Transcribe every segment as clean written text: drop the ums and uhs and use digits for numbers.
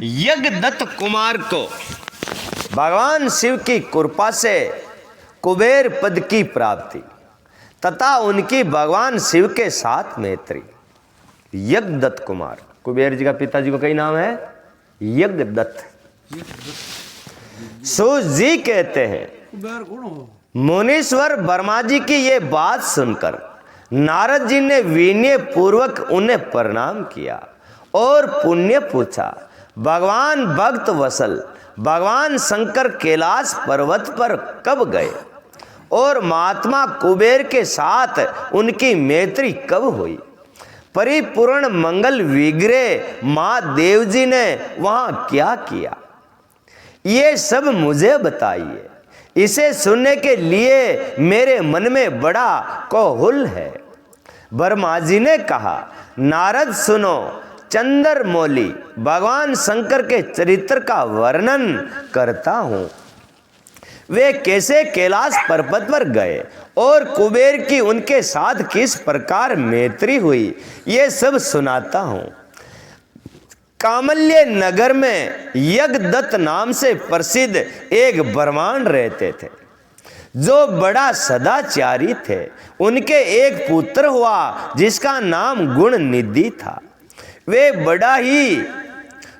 यज्ञदत्त कुमार को भगवान शिव की कृपा से कुबेर पद की प्राप्ति तथा उनकी भगवान शिव के साथ मैत्री। यज्ञदत्त कुमार, कुबेर जी का पिताजी को कई नाम है, यज्ञदत्त। सूत जी कहते हैं, मुनीश्वर वर्मा जी की ये बात सुनकर नारद जी ने विनय पूर्वक उन्हें प्रणाम किया और पुण्य पूछा। भगवान भक्त वसल भगवान शंकर कैलाश पर्वत पर कब गए और महात्मा कुबेर के साथ उनकी मैत्री कब हुई? परिपूर्ण मंगल विग्रह मां देव जी ने वहां क्या किया? ये सब मुझे बताइए। इसे सुनने के लिए मेरे मन में बड़ा कौतूहल है। वर्मा जी ने कहा, नारद सुनो, चंद्रमौली भगवान शंकर के चरित्र का वर्णन करता हूं। वे कैसे कैलाश पर्वत पर गए और कुबेर की उनके साथ किस प्रकार मैत्री हुई, ये सब सुनाता हूं। कामल्य नगर में यज्ञदत्त नाम से प्रसिद्ध एक ब्राह्मण रहते थे जो बड़ा सदाचारी थे। उनके एक पुत्र हुआ जिसका नाम गुणनिधि था। वे बड़ा ही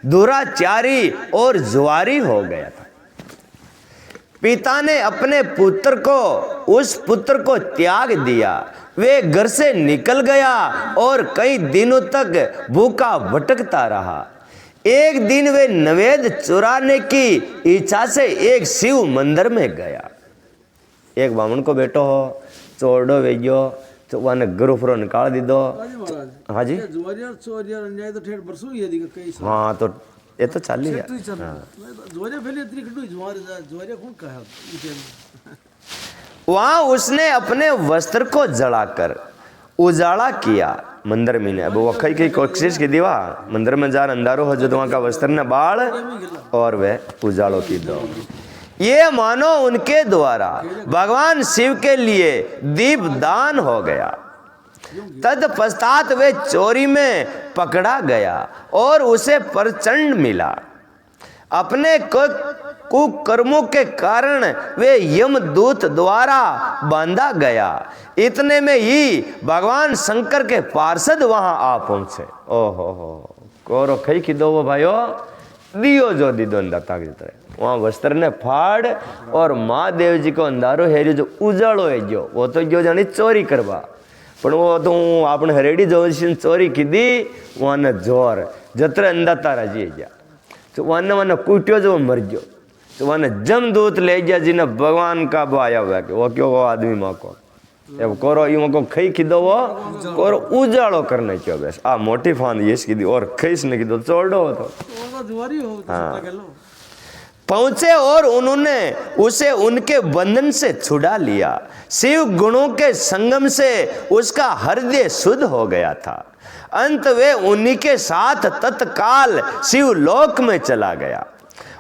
दुराचारी और जुआरी हो गया था। पिता ने अपने पुत्र को उस पुत्र को त्याग दिया। वे घर से निकल गया और कई दिनों तक भूखा भटकता रहा। एक दिन वे नवेद चुराने की इच्छा से एक शिव मंदिर में गया। एक ब्राह्मण को बेटो हो चोरडो वेग्यो तो वन गुरुफरो निकाल दी दो। हाँ जी, हाँ तो ये तो चाल ही है। वहां उसने अपने वस्त्र को जलाकर उजाला किया मंदिर में। अब वो कई कई कोशिश की दीवा मंदिर में जार अंधारो हो जो वहां का वस्त्र ने बाल और वह उजालो की दो। ये मानो उनके द्वारा भगवान शिव के लिए दीप दान हो गया। तत्पश्चात वे चोरी में पकड़ा गया और उसे प्रचंड मिला। अपने कुकर्मों के कारण वे यमदूत द्वारा बांधा गया। इतने में ही भगवान शंकर के पार्षद वहां आ पहुंचे। ओहो हो, कोरो खई की दो वो भाइयो दियो जो दीदो अंदाता की तरह वहां वस्त्र ने फाड़ और महादेव जी को अंधारो हेरियो जो उजाड़ो है जो वो तो जो जानी चोरी करवा पण वो तो आपने हरेडी जो चोरी की दी वहां ने जोर जत्र अंदाता राजी गया तो वहां कूट्यो जो मर गयो तो वहां जमदूत ले गया जिन्हें भगवान का आया हुआ कि वो क्यों वो आदमी माँ को अब कोरो यूं को खई की दो वो कोरो उजाड़ो करने क्यों बस आ मोटी फांद ये की दी और खईस ने की दो चोड़ो तो हाँ पहुंचे और उन्होंने उसे उनके बंधन से छुड़ा लिया। शिव गुणों के संगम से उसका हृदय शुद्ध हो गया था। अंत वे उन्हीं के साथ तत्काल शिवलोक में चला गया।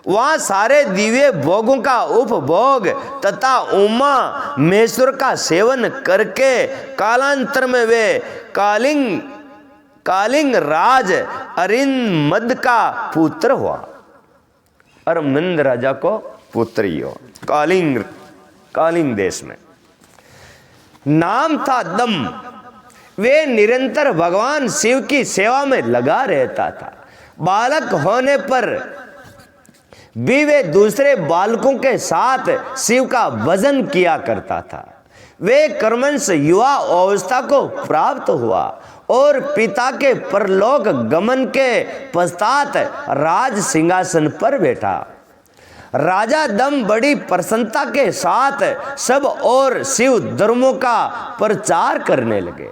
वहां सारे दिव्य भोगों का उपभोग तथा उमा महेश्वर का सेवन करके कालांतर में वे कालिंग राज अरिंद का पुत्र हुआ। अरविंद राजा को पुत्र ही हो। कालिंग देश में नाम था दम। वे निरंतर भगवान शिव की सेवा में लगा रहता था। बालक होने पर भी वे दूसरे बालकों के साथ शिव का भजन किया करता था। वे कर्मंश युवा अवस्था को प्राप्त हुआ और पिता के परलोक गमन के पश्चात राज सिंहासन पर बैठा। राजा दम बड़ी प्रसन्नता के साथ सब और शिव धर्मों का प्रचार करने लगे।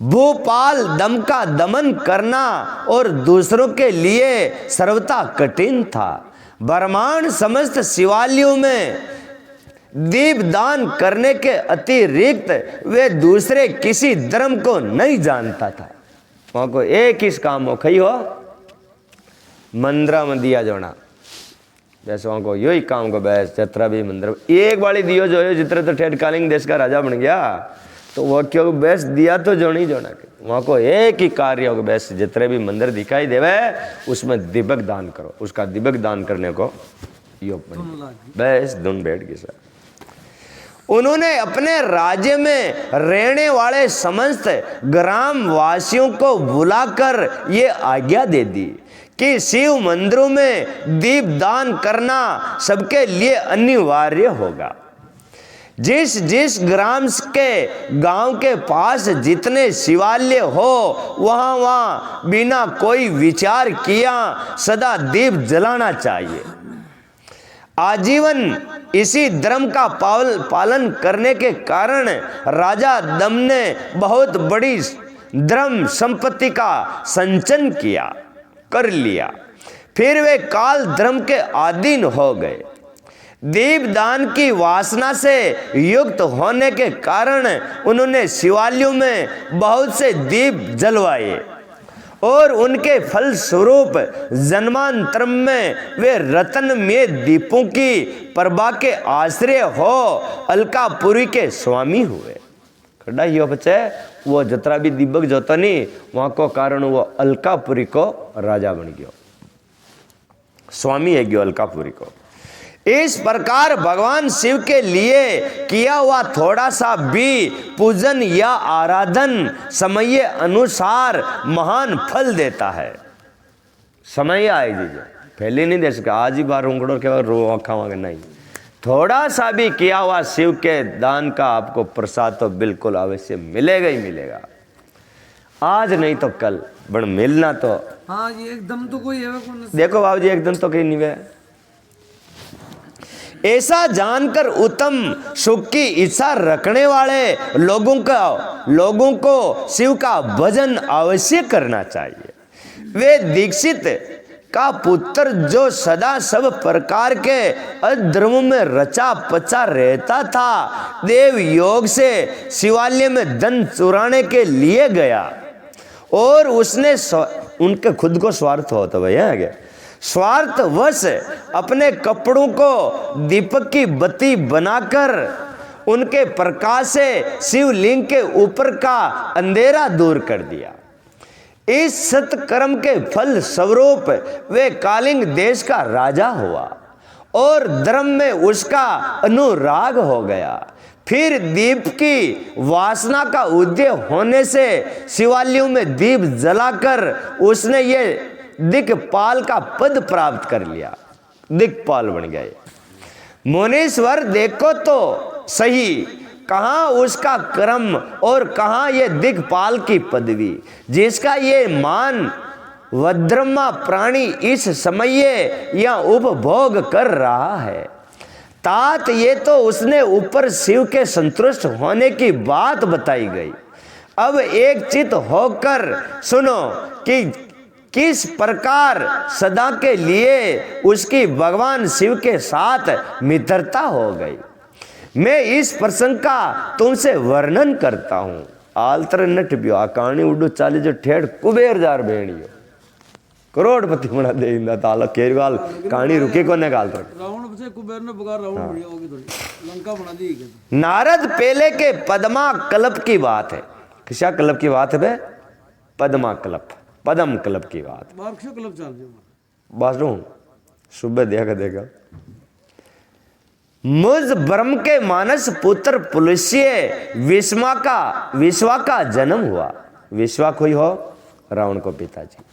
भूपाल दम का दमन करना और दूसरों के लिए सर्वथा कठिन था। ब्रह्मांड समस्त शिवालयों में दीपदान करने के अतिरिक्त वे दूसरे किसी धर्म को नहीं जानता था। वहां को एक ही काम हो खई हो मंदिर में दिया जोना बस वहां को यो ही काम को बस जतरा भी मंदिर एक वाली दियो जो है जितने तो ठेठ कालिंग देश का राजा बन गया तो वह क्यों बेस दिया तो जोनी जोना के वहाँ को एक ही कार्य होगा, बेस जितने भी मंदिर दिखाई देवे उसमें दीपक दान करो, उसका दीपक दान करने को योग बन बेस धुन बैठ गई सर। उन्होंने अपने राज्य में रहने वाले समस्त ग्राम वासियों को बुलाकर ये आज्ञा दे दी कि शिव मंदिरों में दीप दान करना सबके लिए अनिवार्य होगा। जिस जिस ग्राम के गांव के पास जितने शिवालय हो वहां वहां बिना कोई विचार किया सदा दीप जलाना चाहिए। आजीवन इसी धर्म का पालन करने के कारण राजा दम ने बहुत बड़ी धर्म संपत्ति का संचयन कर लिया। फिर वे काल धर्म के अधीन हो गए। दीपदान की वासना से युक्त होने के कारण उन्होंने शिवालयों में बहुत से दीप जलवाए और उनके फल स्वरूप जन्मांतर में वे रत्नमय दीपों की प्रभा के आश्रय हो अलकापुरी के स्वामी हुए। खड़ा ही बच्चे वो जतरा भी दीपक जोता नहीं वहां को कारण वो अलकापुरी को राजा बन गयो, स्वामी है गयो अलकापुरी को। इस प्रकार भगवान शिव के लिए किया हुआ थोड़ा सा भी पूजन या आराधन समय अनुसार महान फल देता है। समय आए जी पहले नहीं दे सका, आज ही बार उंगड़ों के रो खावा नहीं। थोड़ा सा भी किया हुआ शिव के दान का आपको प्रसाद तो बिल्कुल अवश्य मिलेगा ही मिलेगा, आज नहीं तो कल बड़ मिलना तो हाँ जी एकदम तो कोई है देखो बाबू जी एकदम तो कहीं नहीं है। ऐसा जानकर उत्तम सुख की इच्छा रखने वाले लोगों को शिव का भजन अवश्य करना चाहिए। वे दीक्षित का पुत्र जो सदा सब प्रकार के अधर्म में रचा पचा रहता था, देव योग से शिवालय में धन चुराने के लिए गया और उसने उनके खुद को स्वार्थ होता भैया आगे स्वार्थवश अपने कपड़ों को दीपक की बत्ती बनाकर उनके प्रकाश से शिवलिंग के ऊपर का अंधेरा दूर कर दिया। इस सत्कर्म के फल स्वरूप वे कालिंग देश का राजा हुआ और धर्म में उसका अनुराग हो गया। फिर दीप की वासना का उदय होने से शिवालयों में दीप जलाकर उसने ये दिक्पाल का पद प्राप्त कर लिया, दिक्पाल बन गए। मुनीश्वर देखो तो सही कहाँ उसका कर्म और कहाँ ये दिक्पाल की पदवी जिसका ये मान वज्रमा प्राणी इस समय या उपभोग कर रहा है। तात ये तो उसने ऊपर शिव के संतुष्ट होने की बात बताई गई। अब एक चित होकर सुनो कि किस प्रकार सदा के लिए उसकी भगवान शिव के साथ मित्रता हो गई। मैं इस प्रसंग का तुमसे वर्णन करता हूँ। आलतर नट ब्यो कहानी उडो चाली जो ठेठ कुबेर जार बेणियो करोड़पति बना दे इंदा ताला केरवाल कहानी रुके को ने गाल रावण से कुबेर ने बगार रावण बढ़िया होगी थोड़ी लंका बना दी। नारद पेले के पद्मा कल्प की बात है। किसा कल्प की बात है बे? पद्मा कल्प, पदम कल्प की बात। क्लब चल बाजू सुबह देखा मुझ ब्रह्म के मानस पुत्र पुलस्त्य विश्वा का जन्म हुआ। विश्वा कोई हो रावण को पिताजी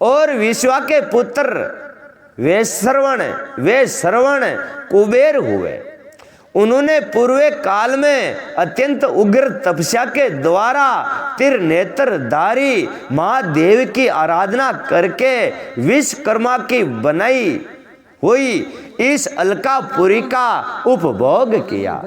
और विश्वा के पुत्र वे श्रवण कुबेर हुए। उन्होंने पूर्व काल में अत्यंत उग्र तपस्या के द्वारा त्रिनेत्रधारी महादेव की आराधना करके विश्वकर्मा की बनाई हुई इस अलकापुरी का उपभोग किया।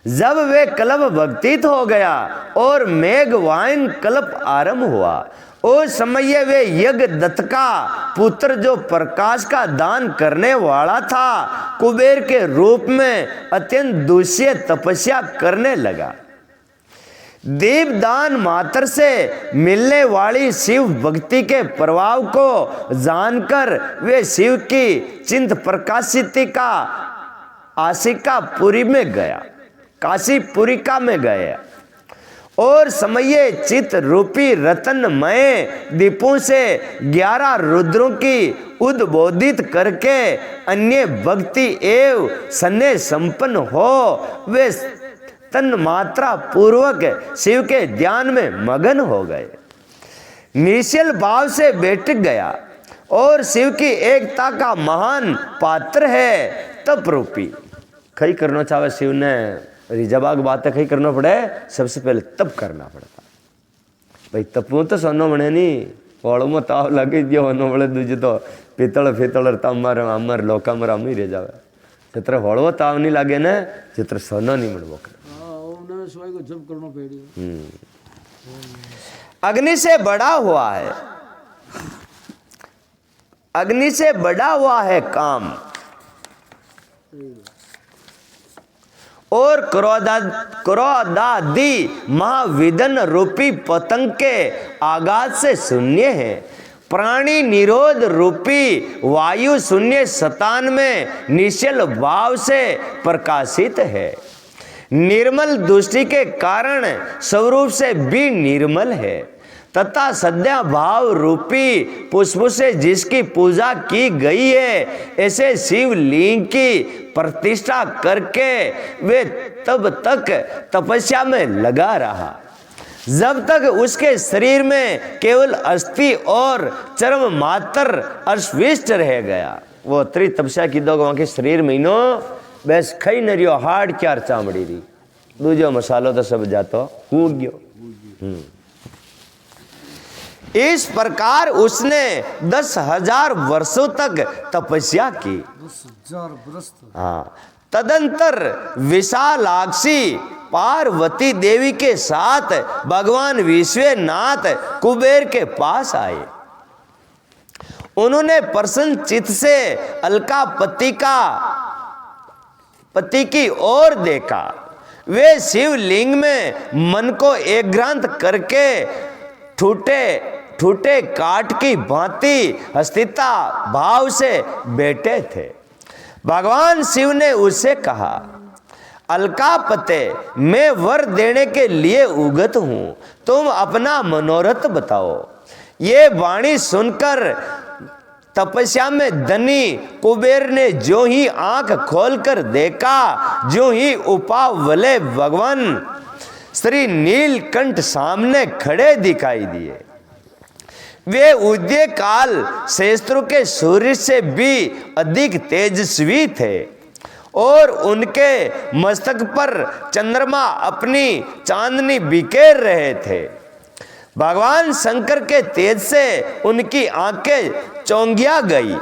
जब वे कल्प भक्तित हो गया और मेघवाइन कल्प आरंभ हुआ उस समय वे यज्ञ दत्त का पुत्र जो प्रकाश का दान करने वाला था कुबेर के रूप में अत्यंत दूष्य तपस्या करने लगा। दीपदान मात्र से मिलने वाली शिव भक्ति के प्रभाव को जानकर वे शिव की चिंत प्रकाशिति का आशिका पुरी में गया। काशीपुरिका में गए और समये चित रूपी रतनमय दीपों से 11 रुद्रों की उद्बोधित करके अन्य भक्ति एवं सन्ने संपन्न हो वे तन मात्रा पूर्वक शिव के ध्यान में मगन हो गए। निश्चल भाव से बैठ गया और शिव की एकता का महान पात्र है तप रूपी। कई करना चाहे शिव ने रिजबाग बातें कहीं करना पड़े, सबसे पहले तप करना पड़ता भाई। तपू तो सोनो बने नहीं, वालों में ताव लगे दियो होनो बड़े दूजे तो पीतल फीतल तमर अमर लोकामर अमी रह जावे। चित्र होड़ो ताव नहीं लागे ने, चित्र सोनो नहीं मिलबो। स्वाई को जप करना पड़ेगा। अग्नि से बड़ा हुआ है, अग्नि से बड़ा हुआ है काम और क्रोधादि महाविदन रूपी पतंग के आघात से शून्य है। प्राणी निरोध रूपी वायु शून्य शतान में निश्चल भाव से प्रकाशित है। निर्मल दृष्टि के कारण स्वरूप से भी निर्मल है तथा सद्या भाव रूपी पुष्प से जिसकी पूजा की गई है, ऐसे शिवलिंग की प्रतिष्ठा करके वे तब तक तपस्या में लगा रहा जब तक उसके शरीर में केवल अस्थि और चर्म मात्र अवशिष्ट रह गया। वो अतरी तपस्या की दो वहां के शरीर महीनों बस खई न रियो, हाड़ क्यार चामड़ी रही, दूजो मसालो तो सब जातो कूद गयो। इस प्रकार उसने 10,000 वर्षों तक तपस्या की। 10,000 वर्ष। हाँ, तदंतर विशालाक्षी पार्वती देवी के साथ भगवान विश्वनाथ कुबेर के पास आए। उन्होंने प्रसन्न चित्त से अलकापति की ओर देखा। वे शिवलिंग में मन को एकाग्र करके ठूटे काट की भांति हस्तिता भाव से बैठे थे। भगवान शिव ने उससे कहा, अलकापते, मैं वर देने के लिए उगत हूं, तुम अपना मनोरथ बताओ। ये वाणी सुनकर तपस्या में धनी कुबेर ने जो ही आंख खोलकर देखा, जो ही उपावले भगवान श्री नीलकंठ सामने खड़े दिखाई दिए। वे उदय काल शस्त्रों के सूर्य से भी अधिक तेजस्वी थे और उनके मस्तक पर चंद्रमा अपनी चांदनी बिखेर रहे थे। भगवान शंकर के तेज से उनकी आंखें चौंधिया गई,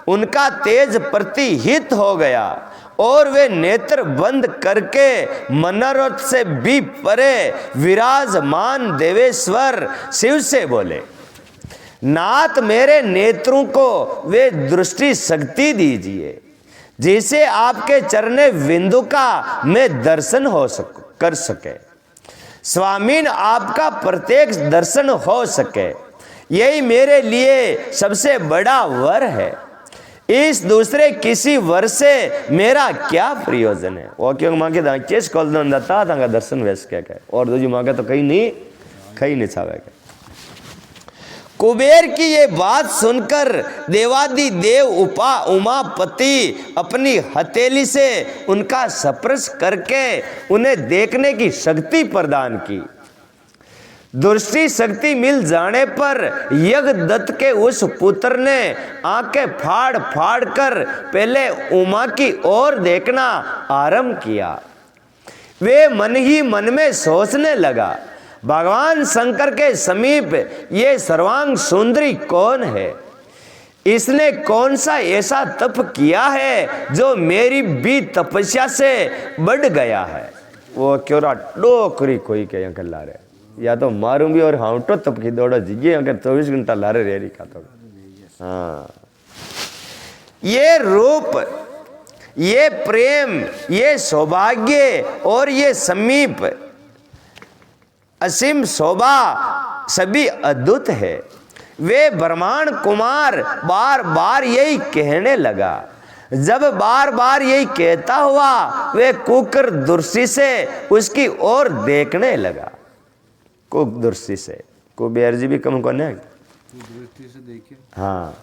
उनका तेज प्रतिहित हो गया और वे नेत्र बंद करके मनोरथ से भी परे विराजमान देवेश्वर शिव से बोले, नाथ, मेरे नेत्रों को वे दृष्टि शक्ति दीजिए जिसे आपके चरणे बिंदु का मैं दर्शन कर सके। स्वामीन, आपका प्रत्येक दर्शन हो सके, यही मेरे लिए सबसे बड़ा वर है। इस दूसरे किसी वर से मेरा क्या प्रयोजन है। वो क्यों माँ के दांकेश कॉल दता था दर्शन वैस क्या कहे और दूजी माँ का तो कहीं नहीं छावेगा। कुबेर की ये बात सुनकर देवादि देव उमापति अपनी हथेली से उनका स्पर्श करके उन्हें देखने की शक्ति प्रदान की। दृष्टि शक्ति मिल जाने पर यज्ञदत्त के उस पुत्र ने आंखें फाड़ फाड़ कर पहले उमा की ओर देखना आरंभ किया। वे मन ही मन में सोचने लगा, भगवान शंकर के समीप ये सर्वांग सुंदरी कौन है? इसने कौन सा ऐसा तप किया है जो मेरी भी तपस्या से बढ़ गया है? वो क्यों डोकरी कोई के यहाँ ला रहे, या तो मारूं भी और हाउटो तप की दौड़ा जिगे अगर 24 घंटा ला रहे रेरी का तो। हाँ, ये रूप, ये प्रेम, ये सौभाग्य और ये समीप असीम शोभा सभी अद्भुत है। वे ब्रह्मांड कुमार बार बार यही कहने लगा, जब बार बार यही कहता हुआ वे कुकर दृष्टि से उसकी ओर देखने लगा। कुक दृष्टि से, कुबेर जी भी कम कोने, दृष्टि से देखिए। हाँ,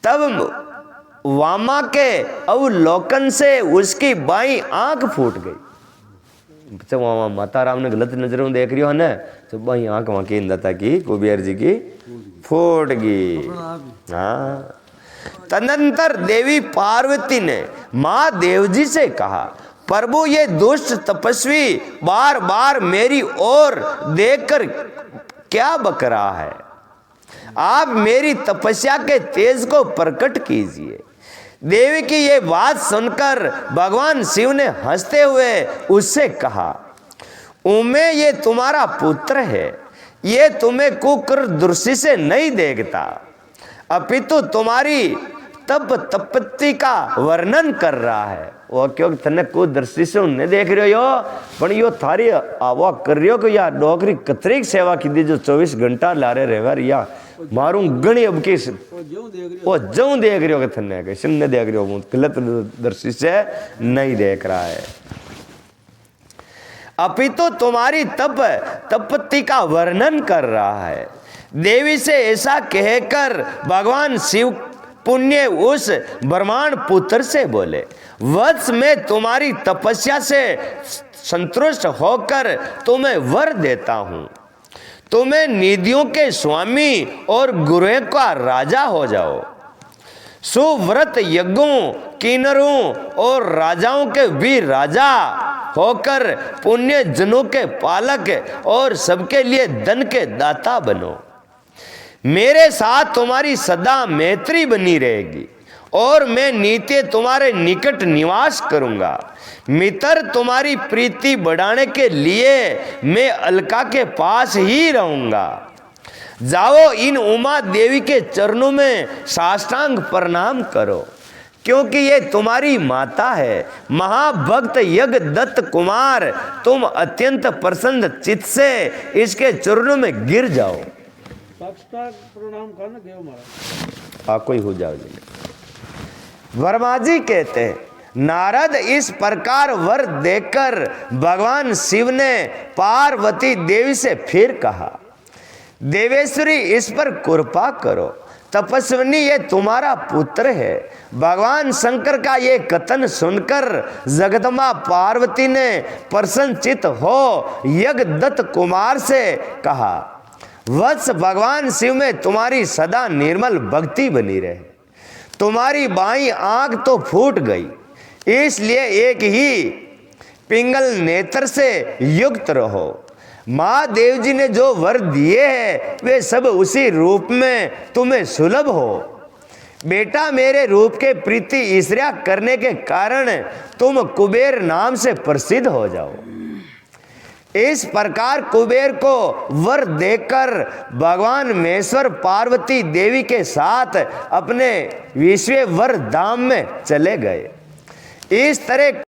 तब वामा के अवलोकन से उसकी बाई आंख फूट गई। जब वामा माता राम ने गलत नजरों देख रही हो ना, तो बाई आंख वहां की इंदता की कुबेर जी की फूट गई। हाँ, तदनंतर देवी पार्वती ने मां देव जी से कहा, प्रभु ये दुष्ट तपस्वी बार बार मेरी ओर देखकर क्या बक रहा है, आप मेरी तपस्या के तेज को प्रकट कीजिए। देवी की ये बात सुनकर भगवान शिव ने हंसते हुए उससे कहा, उमे ये तुम्हारा पुत्र है, ये तुम्हें कुकर दृष्टि से नहीं देखता, अपितु तुम्हारी तपत्ति का वर्णन कर रहा है। वो क्यों तने को दृष्टि से उन्हें देख रहे हो, पण यो थारी आवा कर रही हो कि या नौकरी कतरी सेवा की दी जो 24 घंटा ला रहे रहे या मारू गणी अब की वो जो देख रहे हो कि थने के सिन्ने देख रहे हो, गलत दृष्टि से नहीं देख रहा है। अपितु तुम्हारी तपत्ति का वर्णन कर रहा है। देवी से ऐसा कहकर भगवान शिव पुण्य उस ब्रह्मांड पुत्र से बोले, वत्स में तुम्हारी तपस्या से संतुष्ट होकर तुम्हें वर देता हूं, तुम्हें निधियों के स्वामी और गुरुओं का राजा हो जाओ। सुव्रत यज्ञों, किन्नरों और राजाओं के भी राजा होकर पुण्य जनों के पालक और सबके लिए धन के दाता बनो। मेरे साथ तुम्हारी सदा मैत्री बनी रहेगी और मैं नित्य तुम्हारे निकट निवास करूंगा। मित्र, तुम्हारी प्रीति बढ़ाने के लिए मैं अलका के पास ही रहूंगा। जाओ इन उमा देवी के चरणों में साष्टांग प्रणाम करो, क्योंकि ये तुम्हारी माता है। महाभक्त यज्ञ दत्त कुमार, तुम अत्यंत प्रसन्न चित्त से इसके चरणों में गिर जाओ। प्रणाम करना देव महाराज। हाँ, कोई हो जाओ जी। वर्मा जी कहते हैं, नारद इस प्रकार वर देकर भगवान शिव ने पार्वती देवी से फिर कहा, देवेश्वरी इस पर कृपा करो, तपस्विनी ये तुम्हारा पुत्र है। भगवान शंकर का ये कथन सुनकर जगदम्बा पार्वती ने प्रसन्नचित हो यज्ञ दत्त कुमार से कहा, वत्स, भगवान शिव में तुम्हारी सदा निर्मल भक्ति बनी रहे। तुम्हारी बाईं आंख तो फूट गई, इसलिए एक ही पिंगल नेत्र से युक्त रहो। मां देव जी ने जो वर दिए हैं वे सब उसी रूप में तुम्हें सुलभ हो। बेटा, मेरे रूप के प्रीति ईर्ष्या करने के कारण तुम कुबेर नाम से प्रसिद्ध हो जाओ। इस प्रकार कुबेर को वर देकर भगवान महेश्वर पार्वती देवी के साथ अपने विश्व वर धाम में चले गए। इस तरह